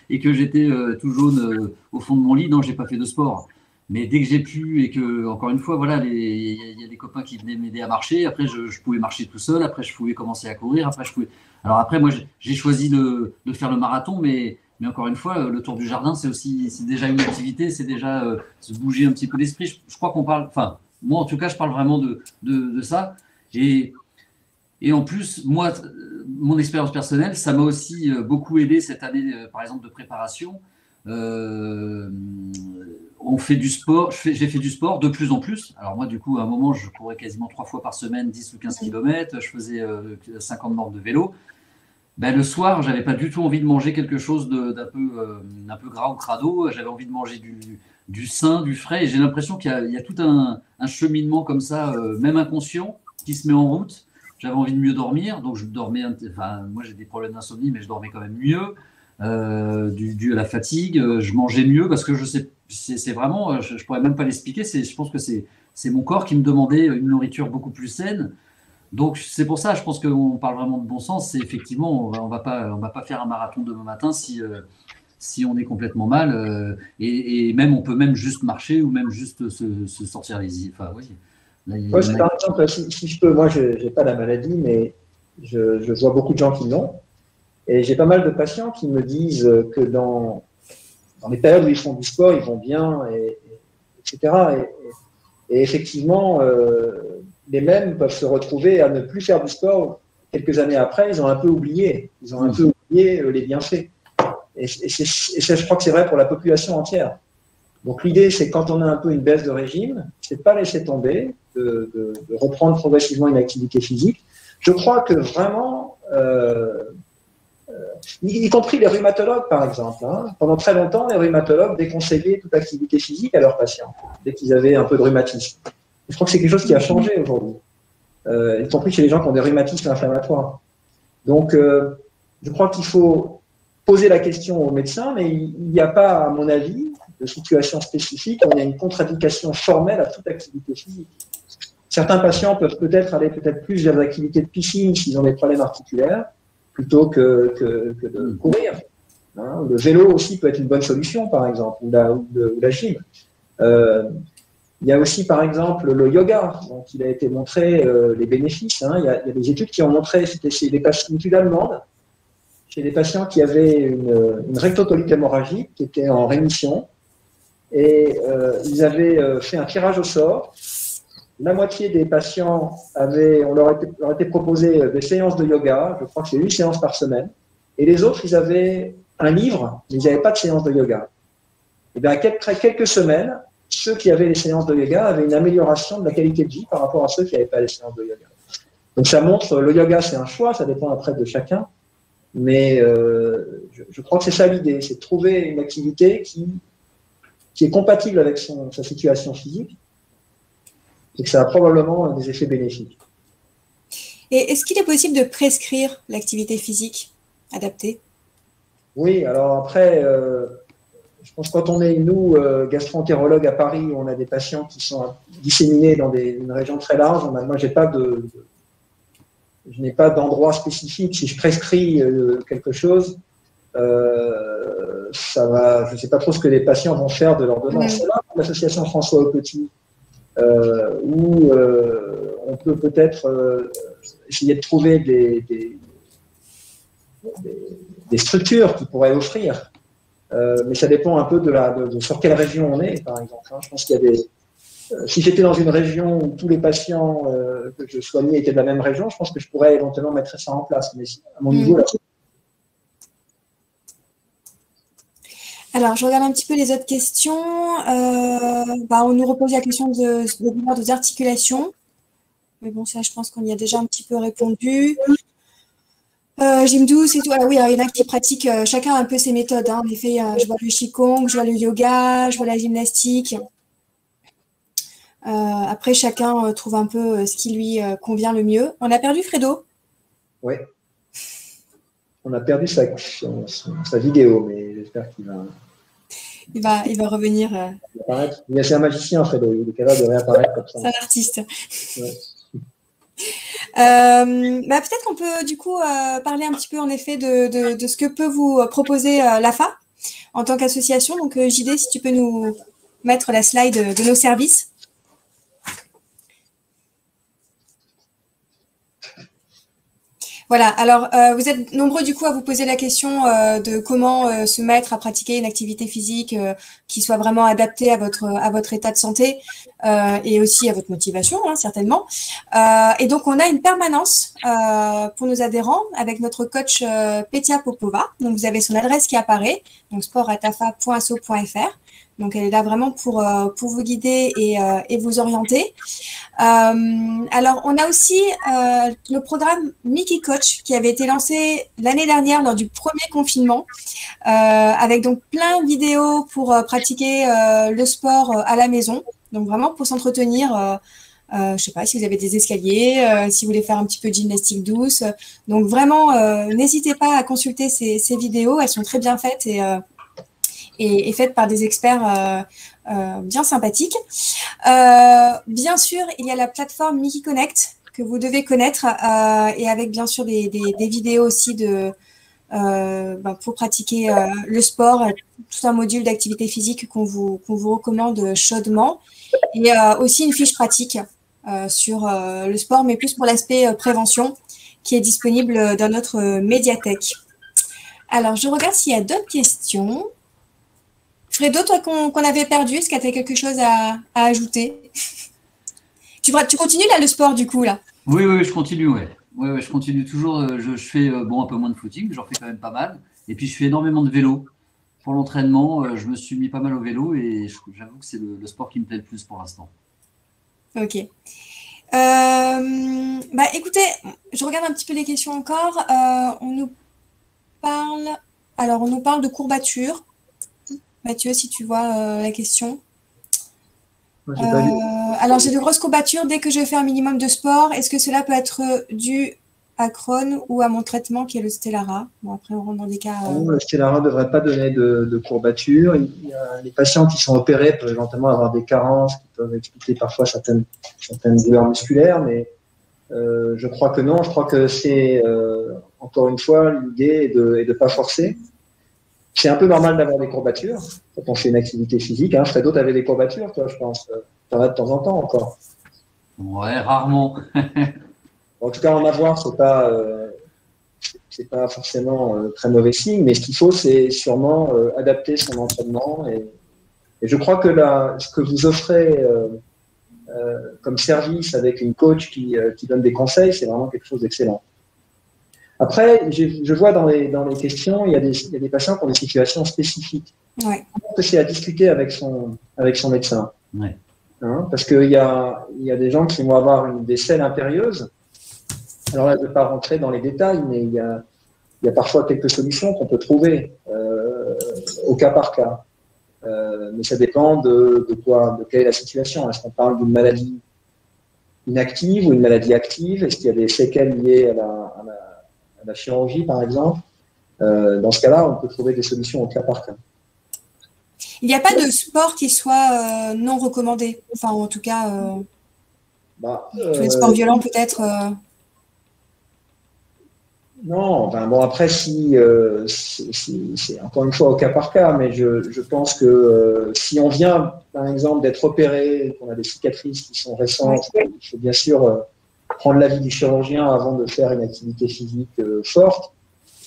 et que j'étais tout jaune au fond de mon lit, non, j'ai pas fait de sport. Mais dès que j'ai pu et que, encore une fois, voilà, il y a des copains qui venaient m'aider à marcher, après je pouvais marcher tout seul, après je pouvais commencer à courir, après je pouvais… Alors après, moi, j'ai choisi de faire le marathon, mais encore une fois, le tour du jardin, c'est déjà une activité, c'est déjà se bouger un petit peu l'esprit. Je crois qu'on parle, enfin, moi en tout cas, je parle vraiment de ça. Et en plus, moi, mon expérience personnelle, ça m'a aussi beaucoup aidé cette année, par exemple, de préparation. On fait du sport, j'ai fait du sport de plus en plus. Alors moi, du coup, à un moment, je courais quasiment 3 fois par semaine, 10 ou 15 km, je faisais 50 bornes de vélo. Ben, le soir, j'avais pas du tout envie de manger quelque chose d'un peu gras ou crado. J'avais envie de manger du sain, du frais. Et j'ai l'impression qu'il y a tout un cheminement comme ça, même inconscient, qui se met en route. J'avais envie de mieux dormir, donc je dormais. Enfin, moi, j'ai des problèmes d'insomnie, mais je dormais quand même mieux. Dû à la fatigue, je mangeais mieux parce que je sais, c'est vraiment, je pourrais même pas l'expliquer. Je pense que c'est mon corps qui me demandait une nourriture beaucoup plus saine. Donc c'est pour ça, je pense qu'on parle vraiment de bon sens. C'est effectivement, on va pas faire un marathon demain matin si on est complètement mal. Et même on peut même juste marcher ou même juste se sortir les yeux. Enfin oui. Ouais, c'est par exemple, si je peux, moi je n'ai pas la maladie, mais je vois beaucoup de gens qui l'ont. Et j'ai pas mal de patients qui me disent que dans les périodes où ils font du sport, ils vont bien, etc. Et effectivement, les mêmes peuvent se retrouver à ne plus faire du sport quelques années après. Ils ont un peu oublié. Ils ont un peu oublié les bienfaits. Et ça, je crois que c'est vrai pour la population entière. Donc l'idée, c'est quand on a un peu une baisse de régime, c'est de pas laisser tomber, de reprendre progressivement une activité physique. Je crois que vraiment, y compris les rhumatologues, par exemple. Pendant très longtemps, les rhumatologues déconseillaient toute activité physique à leurs patients, dès qu'ils avaient un peu de rhumatisme. Je crois que c'est quelque chose qui a changé aujourd'hui, y compris chez les gens qui ont des rhumatismes inflammatoires. Donc, je crois qu'il faut poser la question au médecin, mais il n'y a pas, à mon avis, de situation spécifique où il y a une contre-indication formelle à toute activité physique. Certains patients peuvent peut-être aller plus vers l'activité de piscine s'ils ont des problèmes articulaires, plutôt que de courir. Hein. Le vélo aussi peut être une bonne solution, par exemple, ou la gym. Il y a aussi, par exemple, le yoga, dont il a été montré les bénéfices. Hein. Il y a des études qui ont montré, c'était chez des patients, une étude allemande, chez des patients qui avaient une rectocolite hémorragique, qui était en rémission, et ils avaient fait un tirage au sort. La moitié des patients on leur était proposé des séances de yoga, je crois que c'est 8 séances par semaine, et les autres, ils avaient un livre, mais ils n'avaient pas de séance de yoga. Et bien, après quelques semaines, ceux qui avaient les séances de yoga avaient une amélioration de la qualité de vie par rapport à ceux qui n'avaient pas les séances de yoga. Donc ça montre, le yoga c'est un choix, ça dépend après de chacun, mais je crois que c'est ça l'idée, c'est de trouver une activité qui est compatible avec sa situation physique, et que ça a probablement des effets bénéfiques. Et est-ce qu'il est possible de prescrire l'activité physique adaptée? Oui, alors après, je pense que quand on est, nous, gastro-entérologues à Paris, on a des patients qui sont disséminés dans une région très large. Moi, je n'ai pas d'endroit spécifique. Si je prescris quelque chose, ça va, je ne sais pas trop ce que les patients vont faire de l'ordonnance. C'est là l'association François Aupetit, où on peut peut-être essayer de trouver des structures qui pourraient offrir. Mais ça dépend un peu de sur quelle région on est, par exemple. Hein. Je pense qu'il y a si j'étais dans une région où tous les patients que je soignais étaient de la même région, je pense que je pourrais éventuellement mettre ça en place. Mais à mon niveau, là. Alors, je regarde un petit peu les autres questions. On nous repose la question de douleurs des articulations. Mais bon, ça, je pense qu'on y a déjà un petit peu répondu. Gym douce et tout. Ah oui, alors, il y en a qui pratiquent, chacun a un peu ses méthodes. Hein. En effet, je vois le Qigong, je vois le yoga, je vois la gymnastique. Après, chacun trouve un peu ce qui lui convient le mieux. On a perdu Fredo? Oui. On a perdu sa vidéo, mais j'espère qu'il va... Il va revenir. C'est un magicien, Fredo. Il est capable de réapparaître comme ça. C'est un artiste. Ouais. Peut-être qu'on peut du coup parler un petit peu en effet de ce que peut vous proposer l'AFA en tant qu'association. Donc JD, si tu peux nous mettre la slide de nos services. Voilà, alors vous êtes nombreux du coup à vous poser la question de comment se mettre à pratiquer une activité physique qui soit vraiment adaptée à votre état de santé et aussi à votre motivation, hein, certainement. Et donc on a une permanence pour nos adhérents avec notre coach Petia Popova. Donc vous avez son adresse qui apparaît, donc sport@afa.asso.fr. Donc, elle est là vraiment pour vous guider et vous orienter. Alors, on a aussi le programme Mickey Coach qui avait été lancé l'année dernière lors du premier confinement avec donc plein de vidéos pour pratiquer le sport à la maison. Donc, vraiment pour s'entretenir. Je ne sais pas si vous avez des escaliers, si vous voulez faire un petit peu de gymnastique douce. Donc, vraiment, n'hésitez pas à consulter ces vidéos. Elles sont très bien faites et faite par des experts bien sympathiques. Bien sûr, il y a la plateforme Mickey Connect que vous devez connaître et avec bien sûr des vidéos aussi pour pratiquer le sport, tout un module d'activité physique qu'on vous recommande chaudement et aussi une fiche pratique sur le sport, mais plus pour l'aspect prévention qui est disponible dans notre médiathèque. Alors, je regarde s'il y a d'autres questions. Fredo, toi qu'on avait perdu, est-ce que tu as quelque chose à ajouter? Tu continues là le sport du coup là? Oui, je continue, ouais. Ouais, je continue toujours. Je fais un peu moins de footing, mais j'en fais quand même pas mal. Et puis je fais énormément de vélo. Pour l'entraînement, je me suis mis pas mal au vélo et j'avoue que c'est le sport qui me plaît le plus pour l'instant. Ok. Écoutez, je regarde un petit peu les questions encore. On nous parle de courbatures. Mathieu, si tu vois la question. Alors, j'ai de grosses courbatures dès que je fais un minimum de sport. Est-ce que cela peut être dû à Crohn ou à mon traitement qui est le Stellara. Bon, après, on rentre dans des cas… Le Stellara ne devrait pas donner de courbatures. Il y a les patients qui sont opérés peuvent éventuellement avoir des carences qui peuvent expliquer parfois certaines douleurs musculaires, mais je crois que non. Je crois que c'est, encore une fois, l'idée est de pas forcer. C'est un peu normal d'avoir des courbatures quand on fait une activité physique. Hein. Fredo, tu avais des courbatures, toi, je pense. Tu en as de temps en temps encore. Ouais, rarement. En tout cas, en avoir, c'est pas forcément très mauvais signe, mais ce qu'il faut, c'est sûrement adapter son entraînement. Et je crois que ce que vous offrez comme service avec une coach qui donne des conseils, c'est vraiment quelque chose d'excellent. Après, je vois dans les questions, il y a des patients qui ont des situations spécifiques. Ouais. C'est à discuter avec son médecin. Ouais. Hein, parce qu'il y a des gens qui vont avoir des selles impérieuses. Alors là, je ne vais pas rentrer dans les détails, mais il y a parfois quelques solutions qu'on peut trouver au cas par cas. Mais ça dépend de quelle est la situation. Est-ce qu'on parle d'une maladie inactive ou une maladie active? Est-ce qu'il y a des séquelles liées à la chirurgie, par exemple? Dans ce cas-là, on peut trouver des solutions au cas par cas. Il n'y a pas de sport qui soit non recommandé. Enfin, en tout cas, tous les sports violents peut-être. Non, bon après c'est encore une fois au cas par cas, mais je pense que si on vient, par exemple, d'être opéré, qu'on a des cicatrices qui sont récentes, il faut bien sûr prendre l'avis du chirurgien avant de faire une activité physique forte.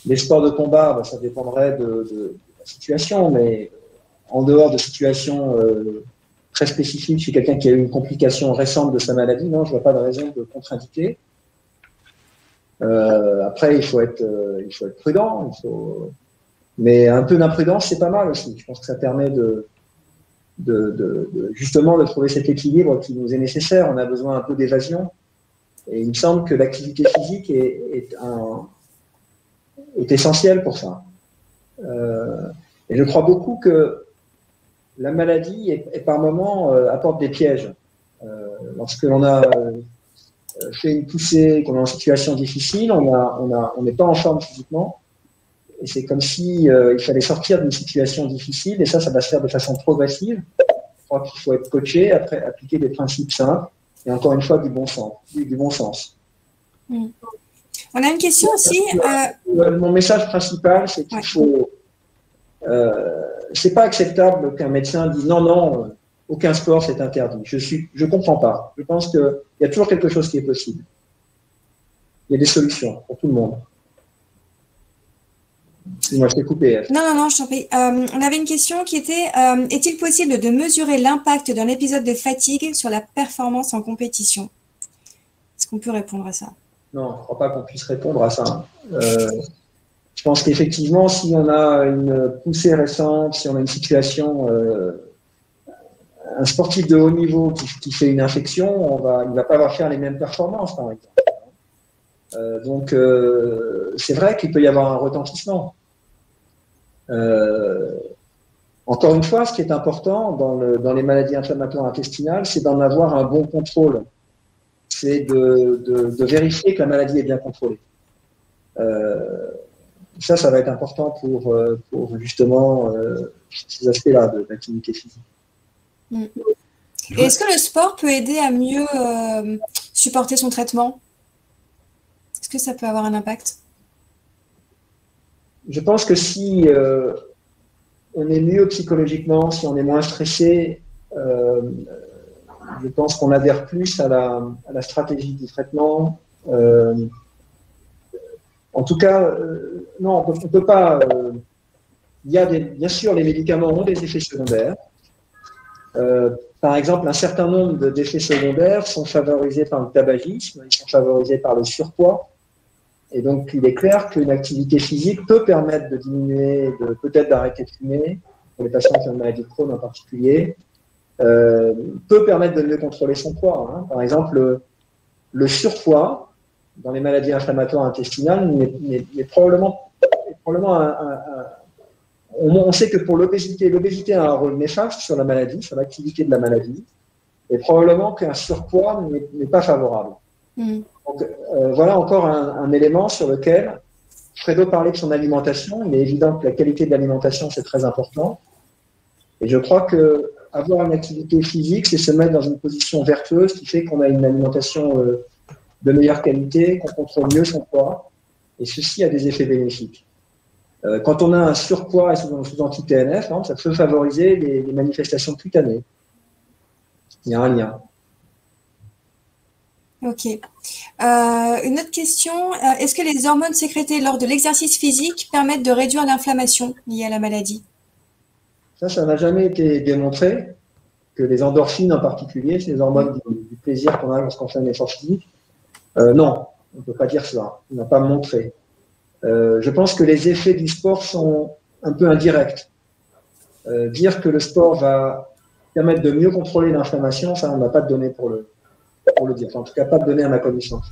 Les sports de combat, ça dépendrait de la situation, mais en dehors de situations très spécifiques chez quelqu'un qui a eu une complication récente de sa maladie, non, je vois pas de raison de contre-indiquer. Après, il faut être prudent. Mais un peu d'imprudence, c'est pas mal aussi. Je pense que ça permet justement de trouver cet équilibre qui nous est nécessaire. On a besoin un peu d'évasion. Et il me semble que l'activité physique est essentielle pour ça. Et je crois beaucoup que la maladie est par moments apporte des pièges. Lorsque l'on a fait une poussée, qu'on est en situation difficile, on n'est pas en forme physiquement, et c'est comme si il fallait sortir d'une situation difficile, et ça va se faire de façon progressive. Je crois qu'il faut être coaché, après appliquer des principes simples, et encore une fois du bon sens. On a une question aussi. Mon message principal, c'est qu'il faut. C'est pas acceptable qu'un médecin dise non. Aucun sport, c'est interdit. Je comprends pas. Je pense qu'il y a toujours quelque chose qui est possible. Il y a des solutions pour tout le monde. Moi, je t'ai coupé. Non, je t'en prie. On avait une question qui était est-il possible de mesurer l'impact d'un épisode de fatigue sur la performance en compétition? Est-ce qu'on peut répondre à ça? Non, je ne crois pas qu'on puisse répondre à ça. Je pense qu'effectivement, si on a une poussée récente, si on a une situation, un sportif de haut niveau qui fait une infection, il ne va pas avoir faire les mêmes performances, par exemple. Donc, c'est vrai qu'il peut y avoir un retentissement. Encore une fois, ce qui est important dans les maladies inflammatoires intestinales, c'est d'en avoir un bon contrôle. C'est de vérifier que la maladie est bien contrôlée. Ça va être important pour justement ces aspects-là de l'activité physique. Et est-ce que le sport peut aider à mieux supporter son traitement? Est-ce que ça peut avoir un impact? Je pense que si on est mieux psychologiquement, si on est moins stressé, je pense qu'on adhère plus à la stratégie du traitement. En tout cas, non, on ne peut pas. Bien sûr, les médicaments ont des effets secondaires. Par exemple, un certain nombre d'effets secondaires sont favorisés par le tabagisme, ils sont favorisés par le surpoids. Et donc, il est clair qu'une activité physique peut permettre de diminuer, peut-être d'arrêter de fumer, pour les patients qui ont une maladie de Crohn en particulier, peut permettre de mieux contrôler son poids. Hein. Par exemple, le surpoids, dans les maladies inflammatoires intestinales, est probablement on sait que pour l'obésité a un rôle néfaste sur la maladie, sur l'activité de la maladie, et probablement qu'un surpoids n'est pas favorable. Donc, voilà encore un élément sur lequel Fredo parlait de son alimentation. Il est évident que la qualité de l'alimentation, c'est très important. Et je crois que avoir une activité physique, c'est se mettre dans une position vertueuse qui fait qu'on a une alimentation de meilleure qualité, qu'on contrôle mieux son poids. Et ceci a des effets bénéfiques. Quand on a un surpoids et sous anti-TNF, ça peut favoriser les manifestations cutanées. Il y a un lien. Ok. Une autre question. Est-ce que les hormones sécrétées lors de l'exercice physique permettent de réduire l'inflammation liée à la maladie? Ça n'a jamais été démontré, que les endorphines en particulier, c'est les hormones du plaisir qu'on a lorsqu'on fait un effort physique. Non, on ne peut pas dire cela. On n'a pas montré. Je pense que les effets du sport sont un peu indirects. Dire que le sport va permettre de mieux contrôler l'inflammation, ça, on n'a pas de données pour le dire. Enfin, en tout cas, pas de données à ma connaissance.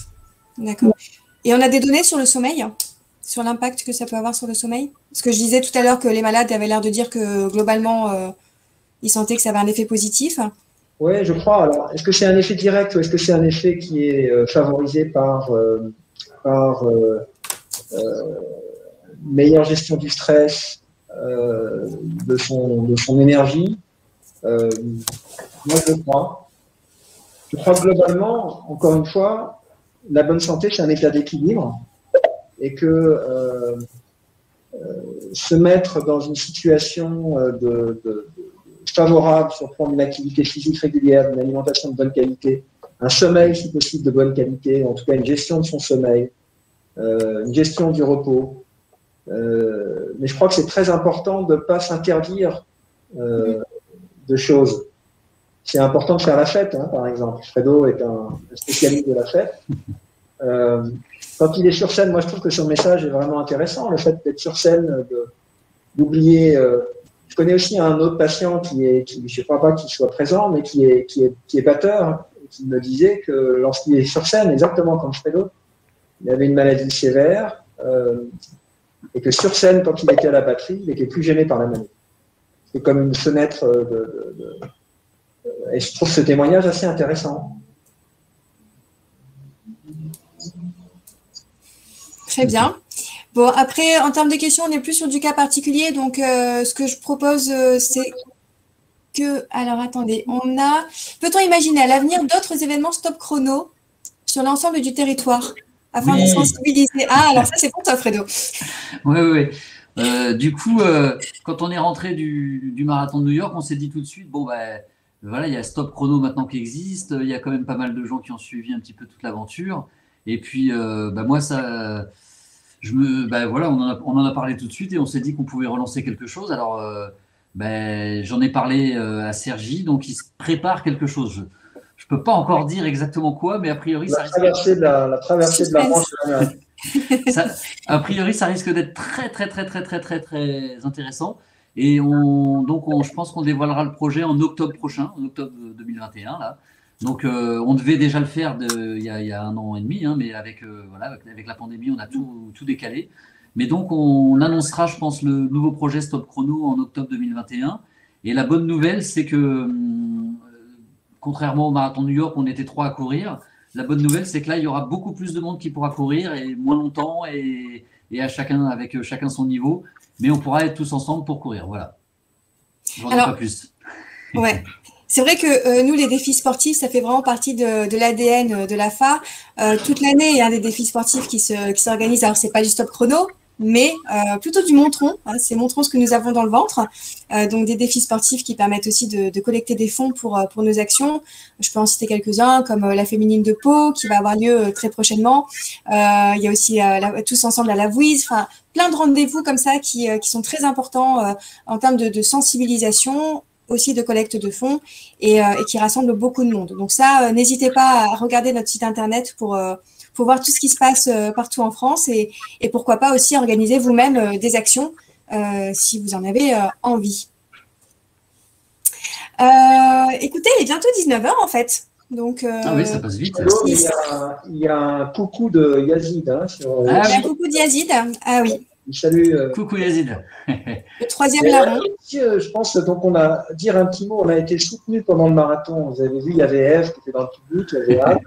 D'accord. Et on a des données sur le sommeil, sur l'impact que ça peut avoir sur le sommeil? Parce que je disais tout à l'heure que les malades avaient l'air de dire que globalement, ils sentaient que ça avait un effet positif. Oui, je crois. Alors, est-ce que c'est un effet direct ou est-ce que c'est un effet qui est favorisé par meilleure gestion du stress, de son énergie? Moi, je crois. Je crois que globalement, encore une fois, la bonne santé, c'est un état d'équilibre et que se mettre dans une situation favorable sur le plan d'une activité physique régulière, d'une alimentation de bonne qualité, un sommeil si possible de bonne qualité, en tout cas une gestion de son sommeil, une gestion du repos. Mais je crois que c'est très important de ne pas s'interdire de choses. C'est important de faire la fête, par exemple. Fredo est un spécialiste de la fête. Quand il est sur scène, moi je trouve que son message est vraiment intéressant. Le fait d'être sur scène, d'oublier. Je connais aussi un autre patient je ne crois pas qu'il soit présent, mais qui est batteur, et qui me disait que lorsqu'il est sur scène, exactement comme Fredo, il avait une maladie sévère, et que sur scène, quand il était à la batterie, il était plus gêné par la maladie. C'est comme une fenêtre et je trouve ce témoignage assez intéressant. Très bien. Bon, après, en termes de questions, on n'est plus sur du cas particulier. Donc, ce que je propose, c'est que… Alors, attendez. Peut-on imaginer à l'avenir d'autres événements stop chrono sur l'ensemble du territoire afin de sensibiliser… Ah, alors ça, c'est pour toi, Fredo. Oui. Du coup, quand on est rentré du marathon de New York, on s'est dit tout de suite, voilà, il y a Stop Chrono maintenant qui existe, il y a quand même pas mal de gens qui ont suivi un petit peu toute l'aventure. Et puis, moi, ça… voilà, on en a parlé tout de suite et on s'est dit qu'on pouvait relancer quelque chose. Alors, j'en ai parlé à Sergi, donc il se prépare quelque chose. Je ne peux pas encore dire exactement quoi, mais a priori, la traversée de la Manche. A priori, ça risque d'être très, très, très, très, très, très, très intéressant. Et je pense qu'on dévoilera le projet en octobre prochain, en octobre 2021, là. Donc, on devait déjà le faire il y a 1 an et demi, mais avec la pandémie, on a tout décalé. Mais donc, on annoncera, je pense, le nouveau projet Stop Chrono en octobre 2021. Et la bonne nouvelle, c'est que, contrairement au marathon de New York, on était 3 à courir. La bonne nouvelle, c'est que là, il y aura beaucoup plus de monde qui pourra courir et moins longtemps et avec chacun son niveau. Mais on pourra être tous ensemble pour courir. Voilà. J'en ai pas plus. Ouais. C'est vrai que nous, les défis sportifs, ça fait vraiment partie de l'ADN de la FA. Toute l'année, il y a des défis sportifs qui s'organisent. Alors, c'est pas du stop chrono, mais plutôt du Montron. C'est Montron ce que nous avons dans le ventre. Donc, des défis sportifs qui permettent aussi de collecter des fonds pour nos actions. Je peux en citer quelques-uns, comme la Féminine de Pau, qui va avoir lieu très prochainement. Il y a aussi Tous Ensemble à la Vouise. Enfin, plein de rendez-vous comme ça qui sont très importants en termes de sensibilisation, aussi de collecte de fonds et qui rassemble beaucoup de monde. Donc ça, n'hésitez pas à regarder notre site internet pour voir tout ce qui se passe partout en France et pourquoi pas aussi organiser vous-même des actions si vous en avez envie. Écoutez, il est bientôt 19h en fait. Donc, ah oui, ça passe vite. Il y a un coucou de Yazid. Il y a un coucou de Yazid. Ah oui. Salut. Coucou Yazid. Le 3e larron. Je pense donc on a dire un petit mot. On a été soutenu pendant le marathon. Vous avez vu, il y avait Eve qui était dans le public, il y avait Anne.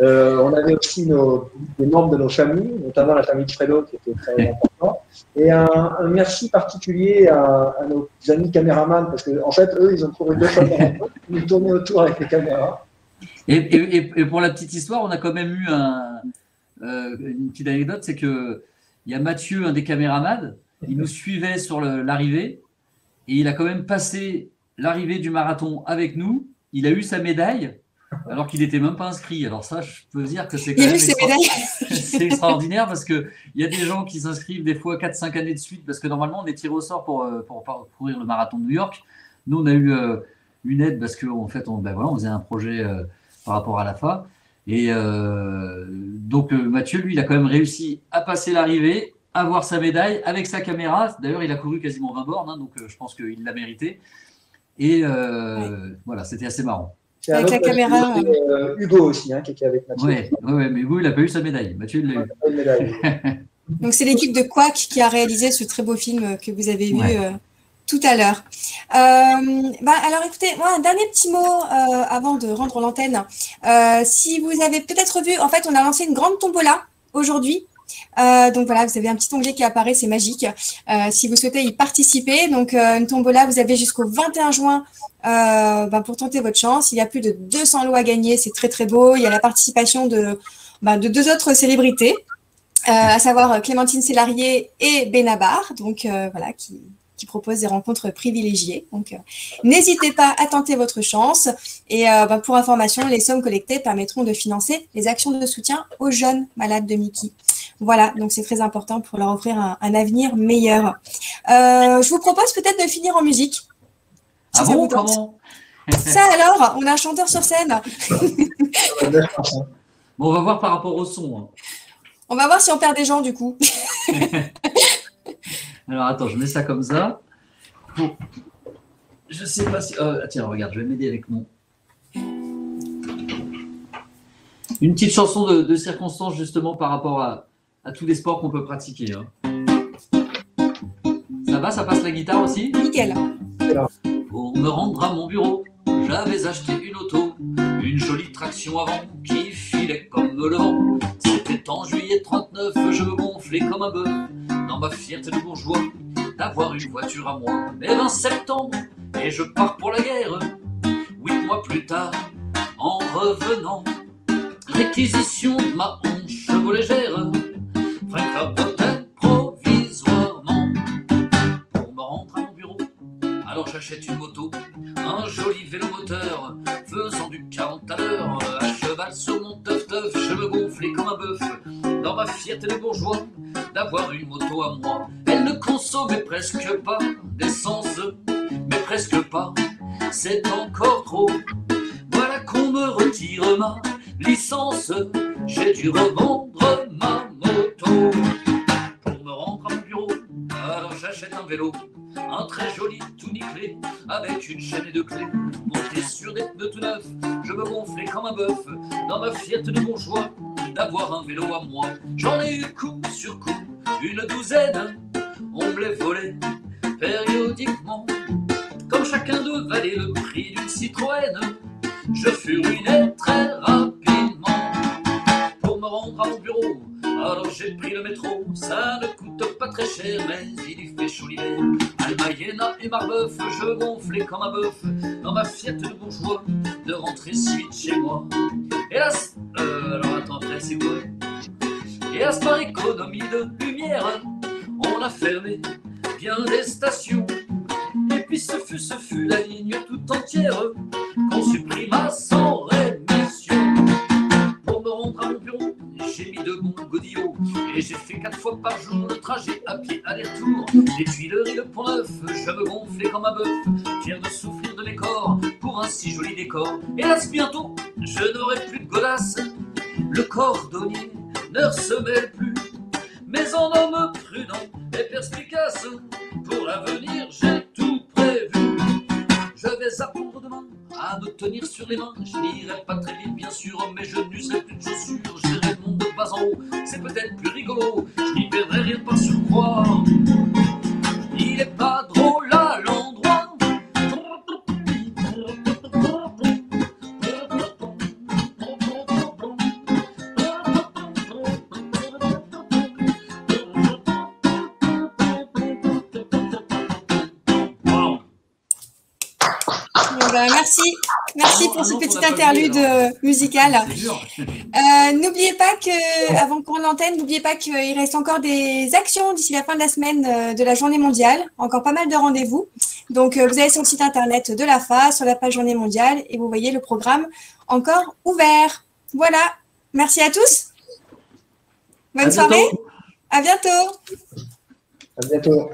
On avait aussi des membres de nos familles, notamment la famille de Fredo qui était très important. Et un merci particulier à nos amis caméramans, parce qu'en fait, eux, ils ont couru 2 fois par an, ils tournaient autour avec les caméras. Et pour la petite histoire, on a quand même eu une petite anecdote, c'est qu'il y a Mathieu, un des caméramans, il nous suivait sur l'arrivée, et il a quand même passé l'arrivée du marathon avec nous. Il a eu sa médaille, alors qu'il n'était même pas inscrit. Alors ça, je peux dire que c'est quand même c'est extraordinaire, parce qu'il y a des gens qui s'inscrivent des fois 4-5 années de suite, parce que normalement, on est tiré au sort pour courir le marathon de New York. Nous, on a eu une aide, parce qu'en fait, on faisait un projet par rapport à l'AFA. Et donc, Mathieu, lui, il a quand même réussi à passer l'arrivée, avoir sa médaille avec sa caméra. D'ailleurs, il a couru quasiment 20 bornes, donc je pense qu'il l'a mérité. Et voilà, c'était assez marrant. C'est avec la caméra. Hugo aussi, qui était avec Mathieu. Oui, mais Hugo, il n'a pas eu sa médaille. Mathieu, il l'a eu. Donc, c'est l'équipe de Quack qui a réalisé ce très beau film que vous avez vu tout à l'heure. Alors, écoutez, moi, un dernier petit mot avant de rendre l'antenne. Si vous avez peut-être vu, en fait, on a lancé une grande tombola aujourd'hui. Donc voilà, vous avez un petit onglet qui apparaît, c'est magique. Si vous souhaitez y participer, donc une tombola, vous avez jusqu'au 21 juin pour tenter votre chance. Il y a plus de 200 lots à gagner, c'est très très beau. Il y a la participation de 2 autres célébrités, à savoir Clémentine Sélarié et Benabar, donc voilà, qui propose des rencontres privilégiées. Donc, n'hésitez pas à tenter votre chance. Et pour information, les sommes collectées permettront de financer les actions de soutien aux jeunes malades de Mickey. Voilà, donc c'est très important pour leur offrir un avenir meilleur. Je vous propose peut-être de finir en musique. Ah bon, comment? Ça alors, on a un chanteur sur scène. Bon, on va voir par rapport au son. Hein. On va voir si on perd des gens du coup. Alors, attends, je mets ça comme ça. Bon. Je sais pas si... tiens, regarde, je vais m'aider avec mon... Une petite chanson de circonstance, justement, par rapport à tous les sports qu'on peut pratiquer. Hein. Ça va, ça passe la guitare aussi? Nickel. Pour me rendre à mon bureau, j'avais acheté une auto, une jolie traction avant qui filait comme le vent. C'était en juillet 39, je me gonflais comme un bœuf dans ma fierté de bourgeois d'avoir une voiture à moi. Mais 20 septembre, et je pars pour la guerre. 8 mois plus tard, en revenant, réquisition de ma 11 chevaux légère, fracas provisoirement. Pour me rendre à mon bureau, alors j'achète une moto, un joli vélo moteur, faisant du 40 à l'heure, à cheval sur mon teuf-teuf, je me gonflais comme un bœuf dans ma fierté de bourgeois d'avoir une moto à moi. Elle ne consommait presque pas d'essence, mais presque pas, c'est encore trop. Voilà qu'on me retire ma licence, j'ai dû revendre ma moto. Pour me rendre à mon bureau, alors j'achète un vélo, un très joli tout nickelé, avec une chaîne et 2 clés. Monté sur des pneus tout neufs, je me gonflais comme un bœuf dans ma fierté de bourgeois d'avoir un vélo à moi. J'en ai eu coup sur coup, une douzaine, on me les volait périodiquement. Comme chacun d'eux valait le prix d'une Citroën, je fus ruiné très rapidement. Pour me rendre à mon bureau, alors j'ai pris le métro. Ça ne coûte pas très cher, mais il y fait chaud l'hiver. Almayena et Marbeuf, je gonflais comme un bœuf dans ma fierté de bourgeois de rentrer si vite chez moi. Hélas, alors attends, après c'est quoi? Hélas, par économie de lumière, on a fermé bien des stations. Et puis ce fut la ligne tout entière qu'on supprima sans rémission. Pour me rendre à mon bureau, j'ai mis de bons godillots et j'ai fait 4 fois par jour le trajet à pied aller-retour. Les Tuileries, le Pont-Neuf, je me gonflais comme un bœuf, fier de souffrir de mes corps pour un si joli décor. Hélas, bientôt, je n'aurai plus de godasses, le cordonnier ne se mêle plus. Mais en homme prudent et perspicace, pour l'avenir j'ai tout prévu. Je vais apprendre demain à me tenir sur les mains. Je n'irai pas très vite bien sûr, mais je n'userai plus de chaussures. Je verrai le monde de bas en haut, c'est peut-être plus rigolo. Je n'y perdrai rien par surcroît. Il est pas drôle à l'endroit. ben, merci pour ce petit interlude musical. N'oubliez pas que, avant qu'on l'antenne, n'oubliez pas qu'il reste encore des actions d'ici la fin de la semaine de la Journée mondiale. Encore pas mal de rendez-vous. Donc, vous allez sur le site internet de l'AFA, sur la page Journée mondiale, et vous voyez le programme encore ouvert. Voilà. Merci à tous. Bonne soirée. À bientôt. À bientôt.